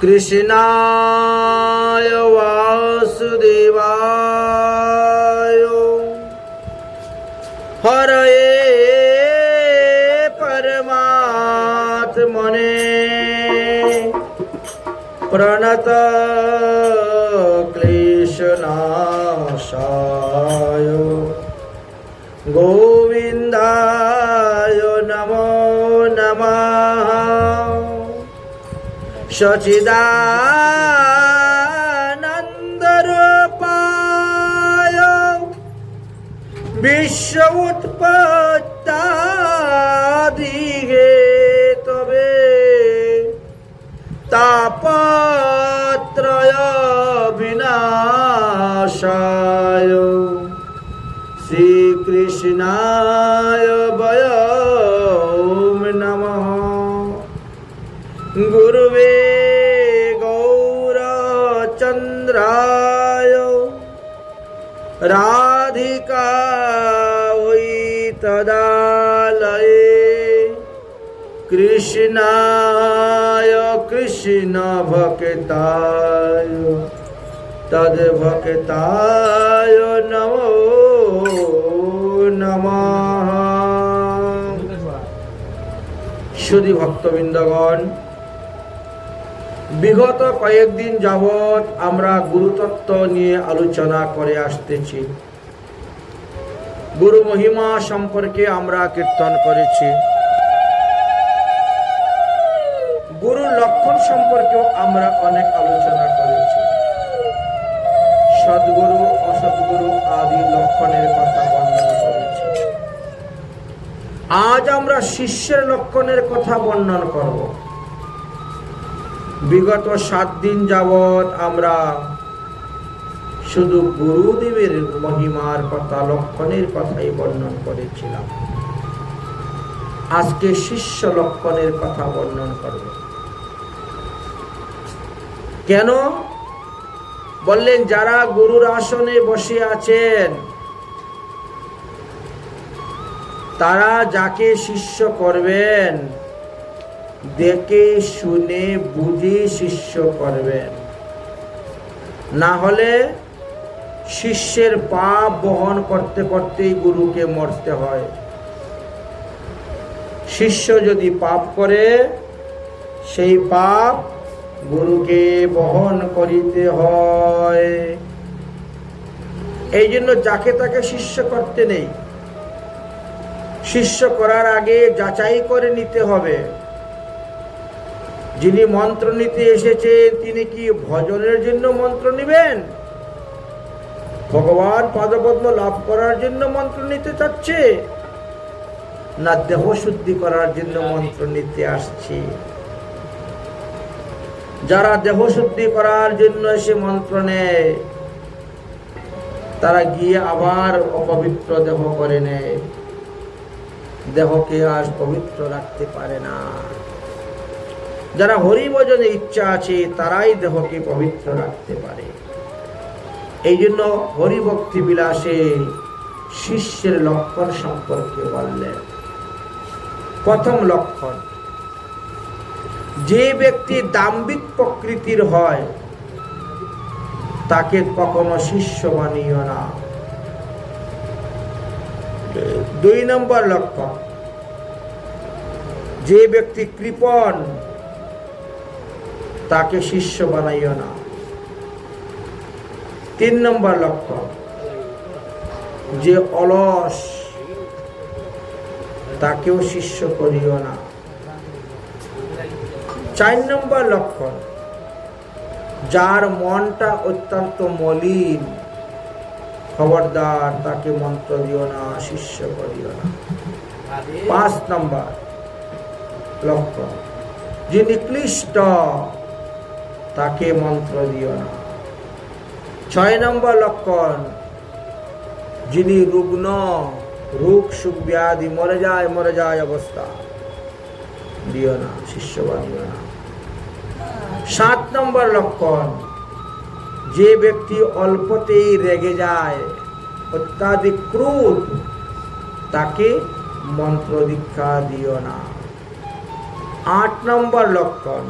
कृष्णाय वासुदेवाय हरये परमात्मने प्रणत क्लेशनाशाय गोविन्दाय नमो नमः। सच्चिदानन्दरूपाय विश्व उत्पत्त्यादिहेतवे तापत्रय विनाशाय श्रीकृष्णाय वयं नमः। गुरुवे गौरचन्द्राय राधिकायै तदालये कृष्णाय कृष्णभक्ताय तद्भक्ताय नमो नमः। সুধী ভক্তবৃন্দগণ, বিগত কয়েকদিন যাবৎ আমরা গুরুতত্ত্ব নিয়ে আলোচনা করে আসতেছি। গুরু মহিমা সম্পর্কে আমরা কীর্তন করেছি। গুরুর লক্ষণ সম্পর্কেও আমরা অনেক আলোচনা করেছি। সদ্গুরু অসদ্গুরু আদি লক্ষণের কথা বর্ণনা করেছি। আজ আমরা শিষ্যের লক্ষণের কথা বর্ণনা করব। বিগত 7 দিন যাবৎ আমরা শুধু গুরুদেবের মহিমার কথা, লক্ষণের কথাই বর্ণনা করেছিলাম। আজকে শিষ্য লক্ষণের কথা বর্ণনা করব। কেন বললেন? যারা গুরুর আসনে বসে আছেন তারা যাকে শিষ্য করবেন দেখে শুনে বুঝে শিষ্য করবেন, না হলে শিষ্যের পাপ বহন করতে করতেই গুরুকে মরতে হয়। শিষ্য যদি পাপ করে সেই পাপ গুরুকে বহন করিতে হয়। এই জন্য যাকে তাকে শিষ্য করতে নেই। শিষ্য করার আগে যাচাই করে নিতে হবে। যিনি মন্ত্র নিতে এসেছেন তিনি কি ভজনের জন্য মন্ত্র নেবেন, ভগবান পাদপদ্ম লাভ করার জন্য মন্ত্র নিতে চাচ্ছে, না দেহ শুদ্ধি করার জন্য মন্ত্র নিতে আসছে? যারা দেহ শুদ্ধি করার জন্য এসে মন্ত্র নেয় তারা গিয়ে আবার অপবিত্র দেহ করে নেয়, দেহকে আর পবিত্র রাখতে পারে না। যারা হরিভজনে ইচ্ছা আছে তারাই দেহকে পবিত্র রাখতে পারে। এই জন্য হরিভক্তি বিলাসে শিষ্যের লক্ষণ সম্পর্কে বললেন। প্রথম লক্ষণ, যে ব্যক্তি দাম্ভিক প্রকৃতির হয় তাকে কখনো শিষ্য বানিও না। 2 নম্বর লক্ষণ, যে ব্যক্তি কৃপণ তাকে শিষ্য বানাইও না। 3 নম্বর লক্ষণ, যে অলস তাকেও শিষ্য করিও না। 4 নম্বর লক্ষণ, যার মনটা অত্যন্ত মলিন খবরদার তাকে মন্ত্র দিও না, শিষ্য করিও না। 5 নম্বর লক্ষণ, যিনি ক্লিষ্ট তাকে মন্ত্র দিও না। 6 নম্বর লক্ষণ, যিনি রুগ্ন, রোগ সুখ ব্যাধি মরে যায় অবস্থা, দিও না, শিষ্য বানিও না। 7 নম্বর লক্ষণ, যে ব্যক্তি অল্পতেই রেগে যায়, অত্যাধিক ক্রোধ, তাকে মন্ত্র দীক্ষা দিও না। 8 নম্বর লক্ষণ,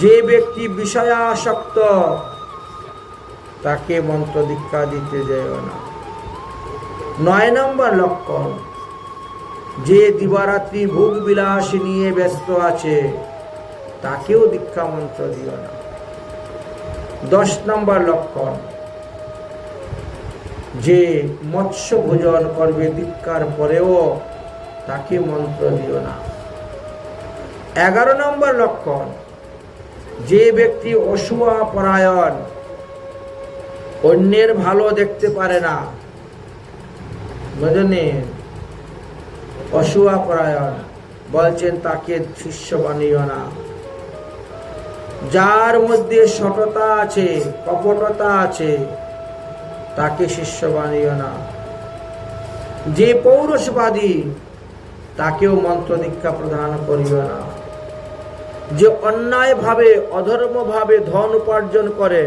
যে ব্যক্তি বিষয়াসক্ত তাকে মন্ত্র দীক্ষা দিতে যায় না। 9 নম্বর লক্ষণ, যে দিবারাত্রি ভোগ বিলাস নিয়ে ব্যস্ত আছে তাকেও দীক্ষা মন্ত্র দিও না। 10 নম্বর লক্ষণ, যে মৎস্য ভোজন করবে দীক্ষার পরেও তাকে মন্ত্র দিও না। 11 নম্বর লক্ষণ, যে ব্যক্তি অসূয়া পরায়ণ, অন্যের ভালো দেখতে পারে না, বুঝলেন, অসূয়া পরায়ণ বলছেন তাকে শিষ্য বানিও না। যার মধ্যে সততা আছে, কপটতা আছে, তাকে শিষ্য বানিও না। যে পৌরুষবাদী তাকেও মন্ত্র দীক্ষা প্রদান করিও না। যে অন্যায় ভাবে অধর্ম ভাবে ধন উপার্জন করে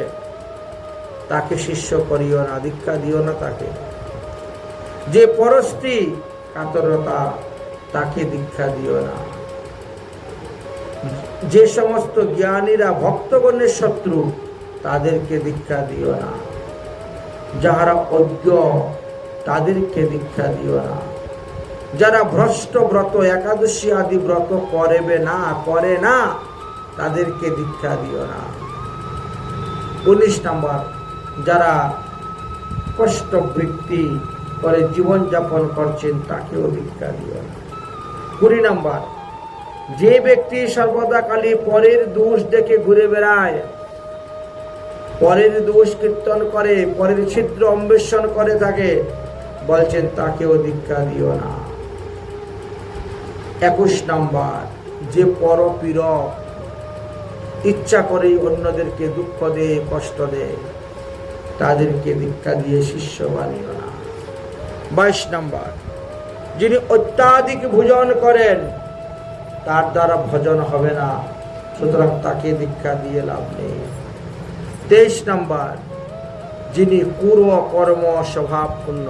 তাকে শিষ্য করিও না, দীক্ষা দিও না তাকে। যে পরস্ত্রী কাতরতা তাকে দীক্ষা দিও না। যে সমস্ত জ্ঞানীরা ভক্তগণের শত্রু তাদেরকে দীক্ষা দিও না। যাহারা অজ্ঞ তাদেরকে দীক্ষা দিও না। যারা ভ্রষ্ট ব্রত একাদশী আদি ব্রত করে না তাদেরকে দীক্ষা দিও না। 19 নম্বর, যারা কষ্টবৃত্তি করে জীবনযাপন করছেন তাকেও দীক্ষা দিও না। 20 নম্বর, যে ব্যক্তি সর্বদা খালি পরের দোষ দেখে ঘুরে বেড়ায়, পরের দোষ কীর্তন করে, পরের ছিদ্র অন্বেষণ করে থাকে, বলছেন তাকেও দীক্ষা দিও না। 21 নম্বর, যে পরপীড়ক, ইচ্ছা করেই অন্যদেরকে দুঃখ দেয়, কষ্ট দেয়, তাদেরকে দীক্ষা দিয়ে শিষ্য বানিও না। 22 নম্বর, যিনি অত্যাধিক ভোজন করেন তার দ্বারা ভজন হবে না, সুতরাং তাকে দীক্ষা দিয়ে লাভ নেই। 23 নম্বর, যিনি পূর্ব কর্ম স্বভাবপূর্ণ,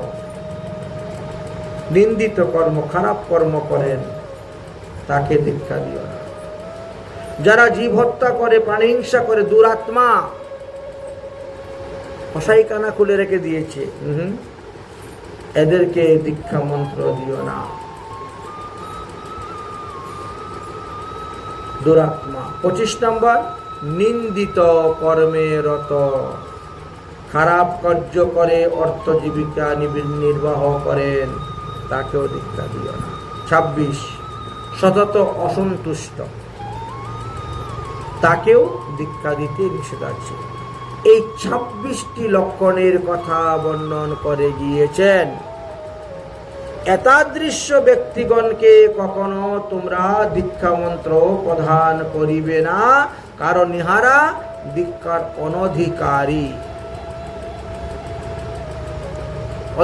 নিন্দিত কর্ম, খারাপ কর্ম করেন তাকে দীক্ষা দিও না। যারা জীব হত্যা করে, প্রাণিহিংসা করে, দুরাত্মা, কসাই কানা খুলে রেখে দিয়েছে, এদেরকে দীক্ষা মন্ত্র দিও না। দুরাত্মা। 25 নম্বর, নিন্দিত কর্মে রত, খারাপ কার্য করে অর্থ জীবিকা নির্বাহ করেন তাকেও দীক্ষা দিও না। 26, সতত অসন্তুষ্ট, তাকেও দীক্ষা দিতে নিষেধ আছে। এই 26টি লক্ষণের কথা বর্ণন করে গিয়েছেন। এতাদৃশ্য ব্যক্তিগণকে কখনো তোমরা দীক্ষা মন্ত্র প্রদান করিবে না, কারণ ইহারা দীক্ষার অনধিকারী,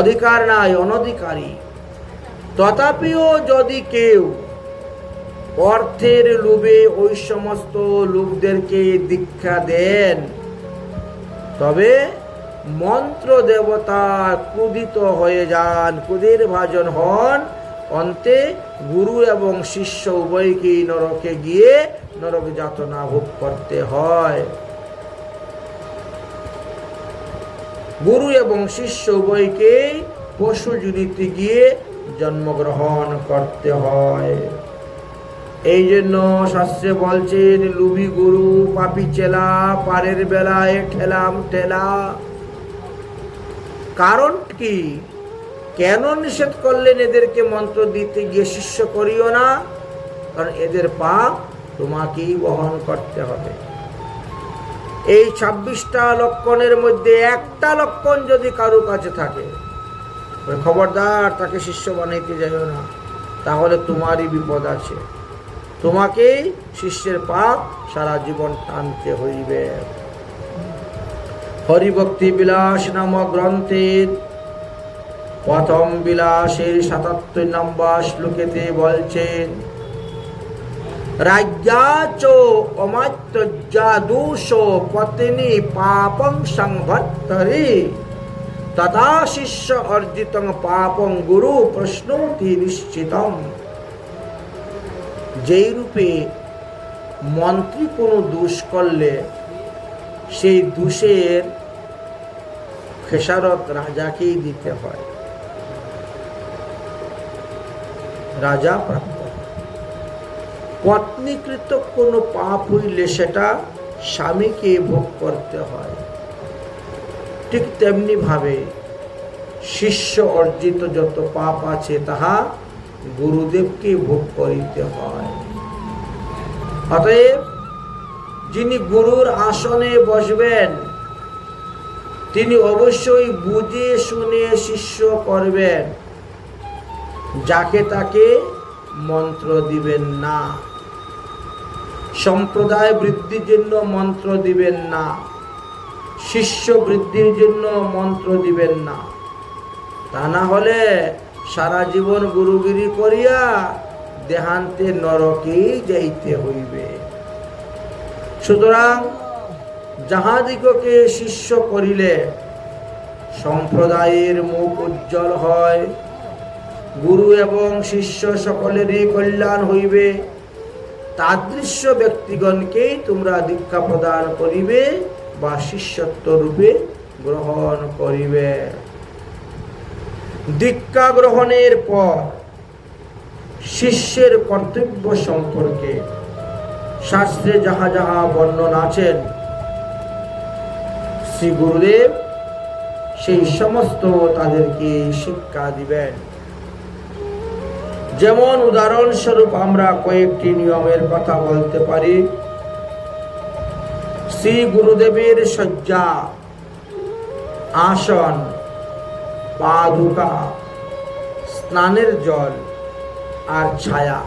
অধিকার নাই, অনধিকারী। তথাপিও যদি কেউ অর্থের লোভে ওই সমস্ত লোকদেরকে দীক্ষা দেন, তবে মন্ত্র দেবতা ক্রোধিত হয়ে যান, ক্রোধের ভাজন হন, অন্তে গুরু এবং শিষ্য উভয়কেই নরকে গিয়ে নরক যাতনা ভোগ করতে হয়। গুরু এবং শিষ্য উভয়কেই পশু জনিতে গিয়ে জন্মগ্রহণ করতে হয়। এই জন্য শাস্ত্রে বলছেন, লুবি গুরু পাপি চেলা, পারের বেলায় ঠেলাম ঠেলা। কারণ কি? কেন নিষেধ করলেন এদেরকে মন্ত্র দিতে গিয়ে শিষ্য করিও না? কারণ এদের পাপ তোমাকেই বহন করতে হবে। এই 26টা লক্ষণের মধ্যে একটা লক্ষণ যদি কারো কাছে থাকে, খবরদার তাকে শিষ্য বানাইতে যাইও না, তাহলে তোমারই বিপদ আছে, তোমাকেই শিষ্যের পাপ সারা জীবন টানতে হইবে। হরিভক্তি বিলাস নামক গ্রন্থের প্রথম বিলাসের 77 নম্বর শ্লোকেতে বলছেন, রাজ্যাচ অমাত্যজ্জা দোষ পত্নী পাপং সংভর্তরি তথা শিষ্য অর্জিতং পাপং গুরু প্রশ্নতি নিশ্চিতম। যেই রূপে মন্ত্রী কোনো দোষ করলে সেই দোষের খেসারত রাজাকেই দিতে হয়, রাজা প্রাপ্ত। পত্নীকৃত কোনো পাপ হইলে সেটা স্বামীকে ভোগ করতে হয়। ঠিক তেমনি ভাবে শিষ্য অর্জিত যত পাপ আছে তাহা গুরুদেবকে ভোগ করিতে হয়। অতএব যিনি গুরুর আসনে বসবেন তিনি অবশ্যই বুঝে শুনে শিষ্য করবেন, যাকে তাকে মন্ত্র দিবেন না, সম্প্রদায় বৃদ্ধির জন্য মন্ত্র দিবেন না, শিষ্য বৃদ্ধির জন্য মন্ত্র দিবেন না। তা না হলে সারা জীবন গুরুগিরি করিয়া দেহান্তে নরকেই যাইতে হইবে। সুতরাং যাহাদিগকে শিষ্য করিলে সম্প্রদায়ের মুখ উজ্জ্বল হয়, গুরু এবং শিষ্য সকলেরই কল্যাণ হইবে, তাদৃশ্য ব্যক্তিগণকেই তোমরা দীক্ষা প্রদান করিবে বা শিষ্যত্ব রূপে গ্রহণ করিবে। দীক্ষা গ্রহণের পর শিষ্যের কর্তব্য সম্পর্কে শাস্ত্রে যাহা যাহা বর্ণন আছেন, শ্রী গুরুদেব সেই সমস্ত তাদেরকে শিক্ষা দিবেন। যেমন উদাহরণস্বরূপ আমরা কয়েকটি নিয়মের কথা বলতে পারি। শ্রী গুরুদেবের শয্যা, আসন, পাদুকা, স্নানের জল আর ছায়া,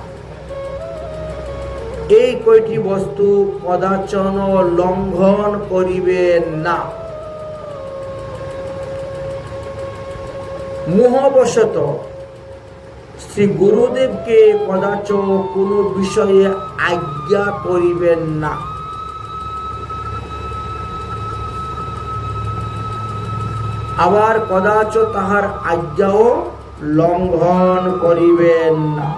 এই কয়টি বস্তু কদাচন লঙ্ঘন করিবেন না। মোহবশত শ্রী গুরুদেবকে কদাচ কোনো বিষয়ে আজ্ঞা করিবেন না। আবার কদাচ তাহার আজ্ঞাও লঙ্ঘন করিবেন না।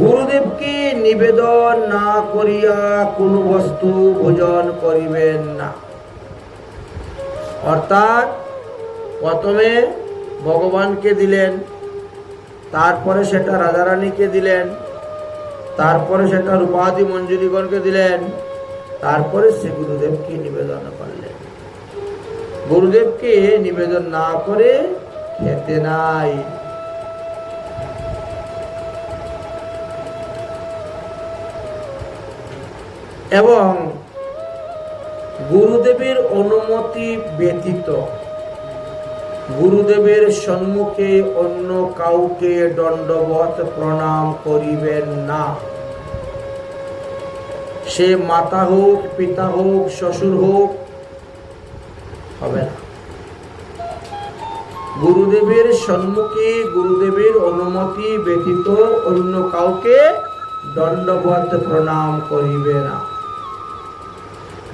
গুরুদেবকে নিবেদন না করিয়া কোনো বস্তু ভোজন করিবেন না। অর্থাৎ প্রথমে ভগবানকে দিলেন, তারপরে সেটা রাধারানীকে দিলেন, তারপরে সেটা রূপাদি মঞ্জুরিগণকে দিলেন, তারপরে শ্রী গুরুদেবকে নিবেদন করলেন। গুরুদেবকে নিবেদন না করে খেতে নাই। এবং গুরুদেবের অনুমতি ব্যতীত গুরুদেবের সম্মুখে অন্য কাউকে দণ্ডবত প্রণাম করিবেন না। সে মাতা হোক, পিতা হোক, শ্বশুর হোক, হবে না। গুরুদেবের সম্মুখে গুরুদেবের অনুমতি ব্যতীত অন্য কাউকে দণ্ডবত প্রণাম করিবে না।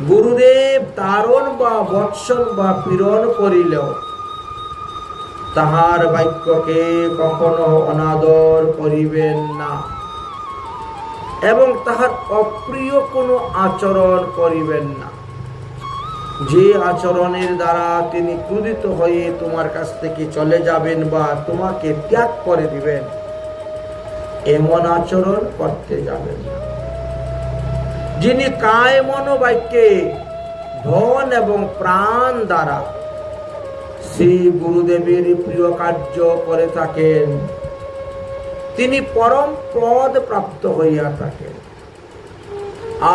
গুরুদেব তারণ বা বৎসন বা পীড়ন করিলেও তাহার বাক্যকে কখনো অনাদর করিবেন না এবং তাহার অপ্রিয় কোনো আচরণ করিবেন না। যে আচরণের দ্বারা তিনি ক্রোধিত হয়ে তোমার কাছ থেকে চলে যাবেন বা তোমাকে ত্যাগ করে দিবেন, এমন আচরণ করতে যাবেন না। যিনি কায় মন বাক্যে ধন এবং প্রাণ দ্বারা শ্রী গুরুদেবের প্রিয় কার্য করে থাকেন, তিনি পরম পদ প্রাপ্ত হইয়া থাকেন।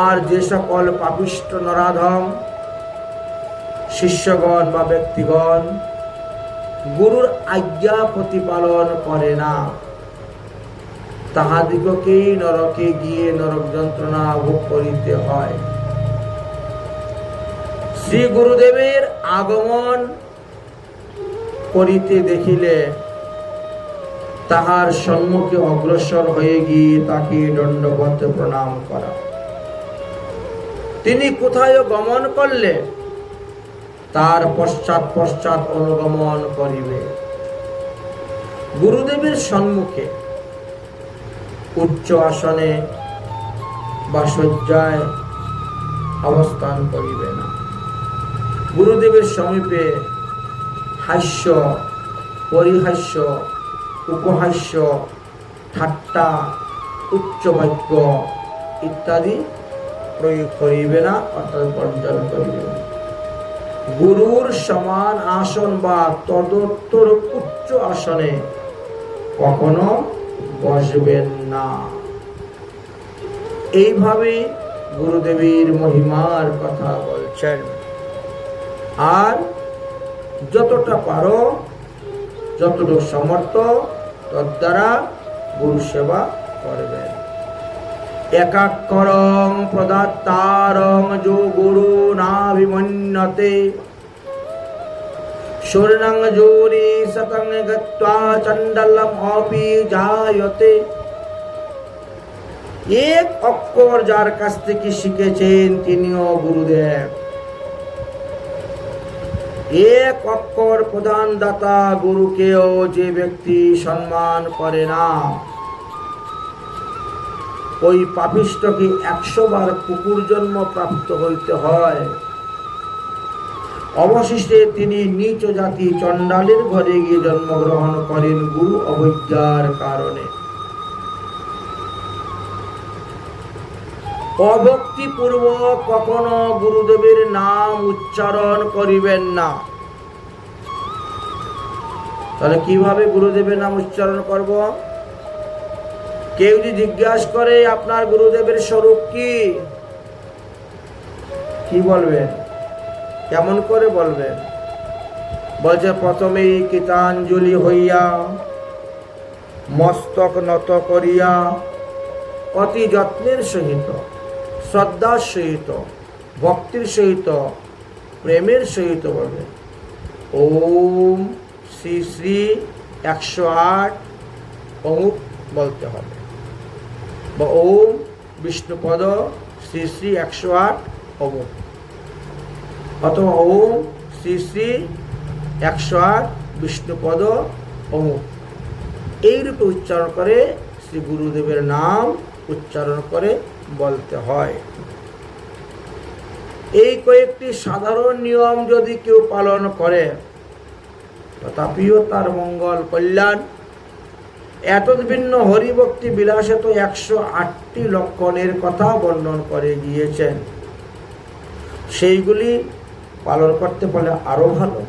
আর যে সকল পাপিষ্ঠ নরাধম শিষ্যগণ বা ব্যক্তিগণ গুরুর আজ্ঞা প্রতিপালন করে না, তাহাদিগকেই নরকে গিয়ে নরক যন্ত্রণা ভোগ করিতে হয়। শ্রী গুরুদেবের আগমন করিতে দেখিলে তাহার সম্মুখে অগ্রসর হয়ে গিয়ে তাকে দণ্ডবত প্রণাম করা। তিনি কোথায় গমন করলে তার পশ্চাৎ পশ্চাৎ অনুগমন করিবে। গুরুদেবের সম্মুখে উচ্চ আসনে বা শয্যায় অবস্থান করিবে না। গুরুদেবের সমীপে হাস্য, পরিহাস্য, উপহাস্য, ঠাট্টা, উচ্চ বাক্য ইত্যাদি প্রয়োগ করিবে না, অর্থাৎ বর্জন করিবে না। গুরুর সমান আসন বা তদুত্তর উচ্চ আসনে কখনো বসবেন না। এইভাবে গুরুদেবের মহিমার কথা বলছেন। আর যতটা পারো, যতটুকু সমর্থ, তদ্বারা গুরু সেবা করবেন। একাক্ষরং প্রদাত্তারং যো গুরু নাভিমন্যতে স্বর্ণং যোনি শতং গত্বা চণ্ডালম অপি জায়তে। এক অক্ষর যার কাছ থেকে শিখেছেন তিনিও গুরুদেব। এক অক্ষর প্রধান দাতা গুরুকেও যে ব্যক্তি সম্মান করে না, ওই পাপিষ্ঠকে 100 বার কুকুর জন্ম প্রাপ্ত হইতে হয়। অবশেষে তিনি নীচ জাতি চণ্ডালের ঘরে গিয়ে জন্মগ্রহণ করেন গুরু অবজ্ঞার কারণে। অভক্তিপূর্বক কখনো গুরুদেবের নাম উচ্চারণ করিবেন না। তাহলে কিভাবে গুরুদেবের নাম উচ্চারণ করব? কেউ যদি জিজ্ঞাসা করে আপনার গুরুদেবের স্বরূপ কি বলবেন? কেমন করে বলবেন? বলছে প্রথমেই কৃতাঞ্জলি হইয়া মস্তক নত করিয়া অতি যত্নের সহিত, শ্রদ্ধার সহিত, ভক্তির সহিত, প্রেমের সহিত বলবেন ওম শ্রী শ্রী 108 অমুক বলতে হবে, বা ওম বিষ্ণুপদ শ্রী শ্রী 108 অমুক, অথবা ওম শ্রী শ্রী 108 বিষ্ণুপদ অমুক। এইরূপে উচ্চারণ করে শ্রী গুরুদেবের নাম উচ্চারণ করে বলতে হয়। এই কয়েকটি সাধারণ নিয়ম যদি কেউ পালন করে, তথাপিও তার মঙ্গল কল্যাণ। এতদ্ভিন্ন হরিভক্তি বিলাসে তো 108টি লক্ষণের কথা বর্ণন করে গিয়েছেন। সেইগুলি পালন করতে পারলে আরো ভালো।